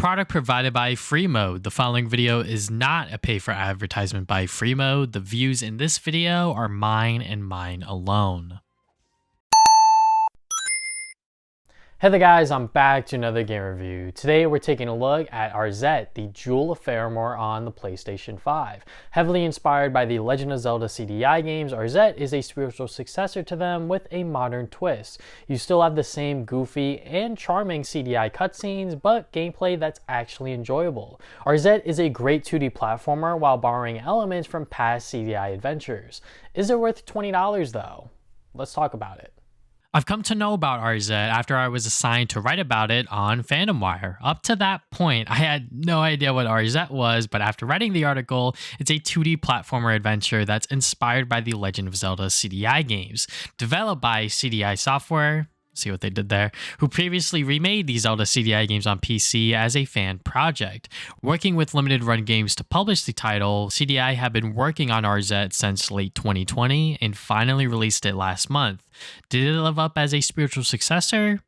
product provided by Free Mode. The following video is not a pay for advertisement by Free Mode. The views in this video are mine and mine alone. Hey there guys, I'm back to another game review. Today we're taking a look at Arzette, the Jewel of Faramore on the PlayStation 5. Heavily inspired by the Legend of Zelda CD-i games, Arzette is a spiritual successor to them with a modern twist. You still have the same goofy and charming CD-i cutscenes, but gameplay that's actually enjoyable. Arzette is a great 2D platformer while borrowing elements from past CD-i adventures. Is it worth $20 though? Let's talk about it. I've come to know about Arzette after I was assigned to write about it on Faramore. Up to that point, I had no idea what Arzette was, but after writing the article, it's a 2D platformer adventure that's inspired by the Legend of Zelda CD-i games, developed by CD-i Software. See what they did there, who previously remade the Zelda CD-i games on PC as a fan project. Working with Limited Run Games to publish the title, CD-i have been working on Arzette since late 2020 and finally released it last month. Did it live up as a spiritual successor?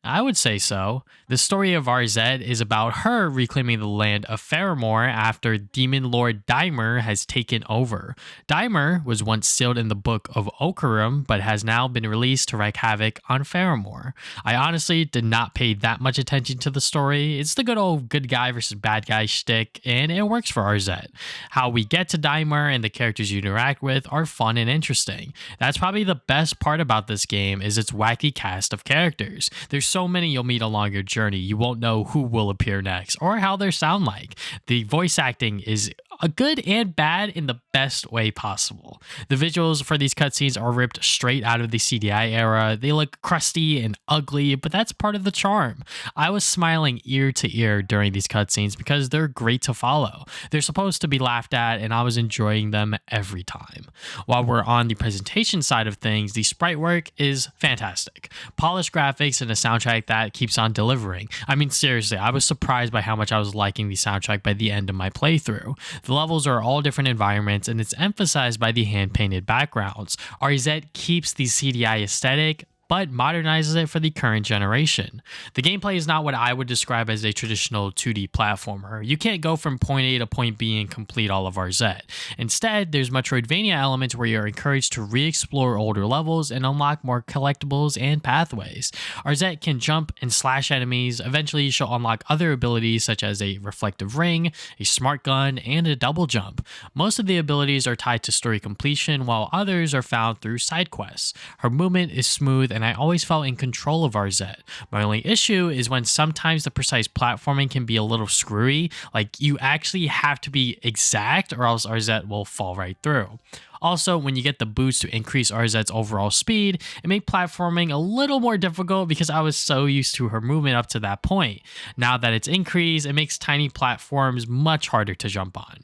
I would say so. The story of Arzette is about her reclaiming the land of Faramore after Demon Lord Daimer has taken over. Daimer was once sealed in the Book of Okarum, but has now been released to wreak havoc on Faramore. I honestly did not pay that much attention to the story. It's the good old good guy versus bad guy shtick, and it works for Arzette. How we get to Daimer and the characters you interact with are fun and interesting. That's probably the best part about this game is its wacky cast of characters. There's so many you'll meet along your journey, you won't know who will appear next or how they sound like. The voice acting is good and bad in the best way possible. The visuals for these cutscenes are ripped straight out of the CD-i era. They look crusty and ugly, but that's part of the charm. I was smiling ear to ear during these cutscenes because they're great to follow. They're supposed to be laughed at, and I was enjoying them every time. While we're on the presentation side of things, the sprite work is fantastic. Polished graphics and a soundtrack that keeps on delivering. I mean, seriously, I was surprised by how much I was liking the soundtrack by the end of my playthrough. The levels are all different environments, and it's emphasized by the hand-painted backgrounds. Arzette keeps the CD-i aesthetic, but modernizes it for the current generation. The gameplay is not what I would describe as a traditional 2D platformer. You can't go from point A to point B and complete all of Arzette. Instead, there's Metroidvania elements where you're encouraged to re-explore older levels and unlock more collectibles and pathways. Arzette can jump and slash enemies. Eventually, she'll unlock other abilities such as a reflective ring, a smart gun, and a double jump. Most of the abilities are tied to story completion, while others are found through side quests. Her movement is smooth, and I always felt in control of Arzette. My only issue is when sometimes the precise platforming can be a little screwy, like you actually have to be exact or else Arzette will fall right through. Also, when you get the boost to increase Arzette's overall speed, it made platforming a little more difficult because I was so used to her movement up to that point. Now that it's increased, it makes tiny platforms much harder to jump on.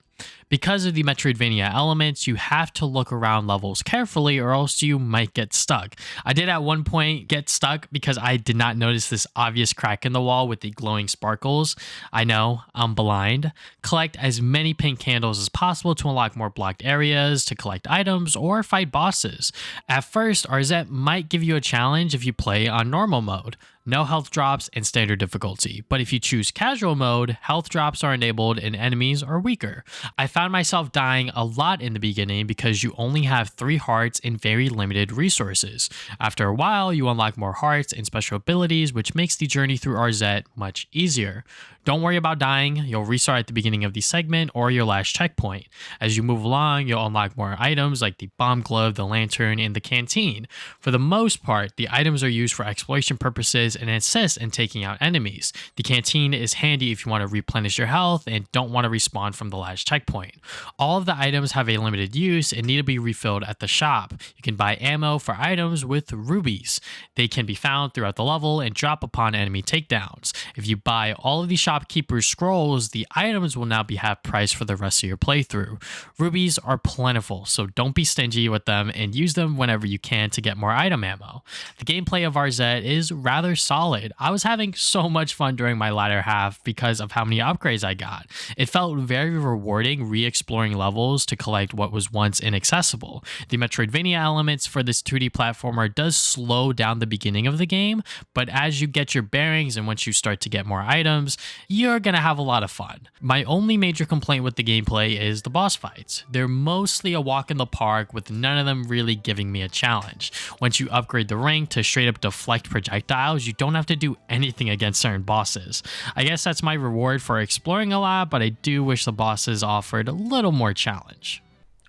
Because of the Metroidvania elements, you have to look around levels carefully or else you might get stuck. I did at one point get stuck because I did not notice this obvious crack in the wall with the glowing sparkles. I know, I'm blind. Collect as many pink candles as possible to unlock more blocked areas, to collect items, or fight bosses. At first, Arzette might give you a challenge if you play on normal mode. No health drops and standard difficulty, but if you choose casual mode, health drops are enabled and enemies are weaker. I found myself dying a lot in the beginning because you only have 3 hearts and very limited resources. After a while, you unlock more hearts and special abilities, which makes the journey through Arzette much easier. Don't worry about dying, you'll restart at the beginning of the segment or your last checkpoint. As you move along, you'll unlock more items like the bomb glove, the lantern, and the canteen. For the most part, the items are used for exploration purposes and assist in taking out enemies. The canteen is handy if you want to replenish your health and don't want to respawn from the last checkpoint. All of the items have a limited use and need to be refilled at the shop. You can buy ammo for items with rubies. They can be found throughout the level and drop upon enemy takedowns. If you buy all of the shopkeeper's scrolls, the items will now be half price for the rest of your playthrough. Rubies are plentiful, so don't be stingy with them and use them whenever you can to get more item ammo. The gameplay of Arzette is rather solid. I was having so much fun during my latter half because of how many upgrades I got. It felt very rewarding re-exploring levels to collect what was once inaccessible. The Metroidvania elements for this 2D platformer does slow down the beginning of the game, but as you get your bearings and once you start to get more items, you're gonna have a lot of fun. My only major complaint with the gameplay is the boss fights. They're mostly a walk in the park with none of them really giving me a challenge. Once you upgrade the rank to straight up deflect projectiles, you don't have to do anything against certain bosses. I guess that's my reward for exploring a lot, but I do wish the bosses offered a little more challenge.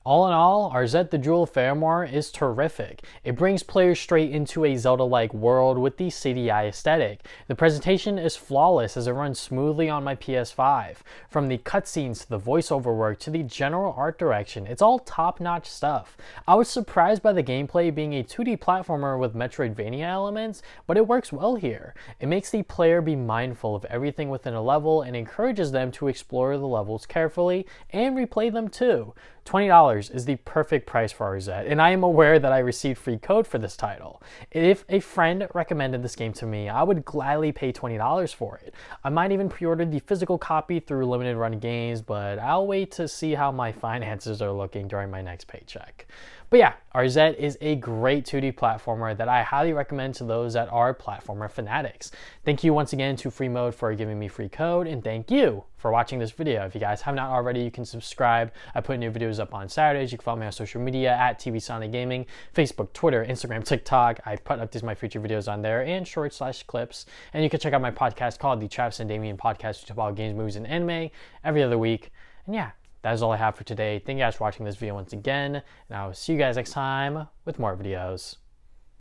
All in all, Arzette the Jewel of Faramore is terrific. It brings players straight into a Zelda-like world with the CDI aesthetic. The presentation is flawless as it runs smoothly on my PS5. From the cutscenes to the voiceover work to the general art direction, it's all top-notch stuff. I was surprised by the gameplay being a 2D platformer with Metroidvania elements, but it works well here. It makes the player be mindful of everything within a level and encourages them to explore the levels carefully and replay them too. $20 is the perfect price for Arzette, and I am aware that I received free code for this title. If a friend recommended this game to me, I would gladly pay $20 for it. I might even pre-order the physical copy through Limited Run Games, but I'll wait to see how my finances are looking during my next paycheck. But yeah, Arzette is a great 2D platformer that I highly recommend to those that are platformer fanatics. Thank you once again to Free Mode for giving me free code, and thank you for watching this video. If you guys have not already, you can subscribe. I put new videos up on Saturdays. You can follow me on social media at TVSonic Gaming, Facebook, Twitter, Instagram, TikTok. I put up these my future videos on there and short/clips. And you can check out my podcast called the Travis and Damien Podcast, which is about games, movies, and anime every other week. And yeah, that is all I have for today. Thank you guys for watching this video once again, and I will see you guys next time with more videos.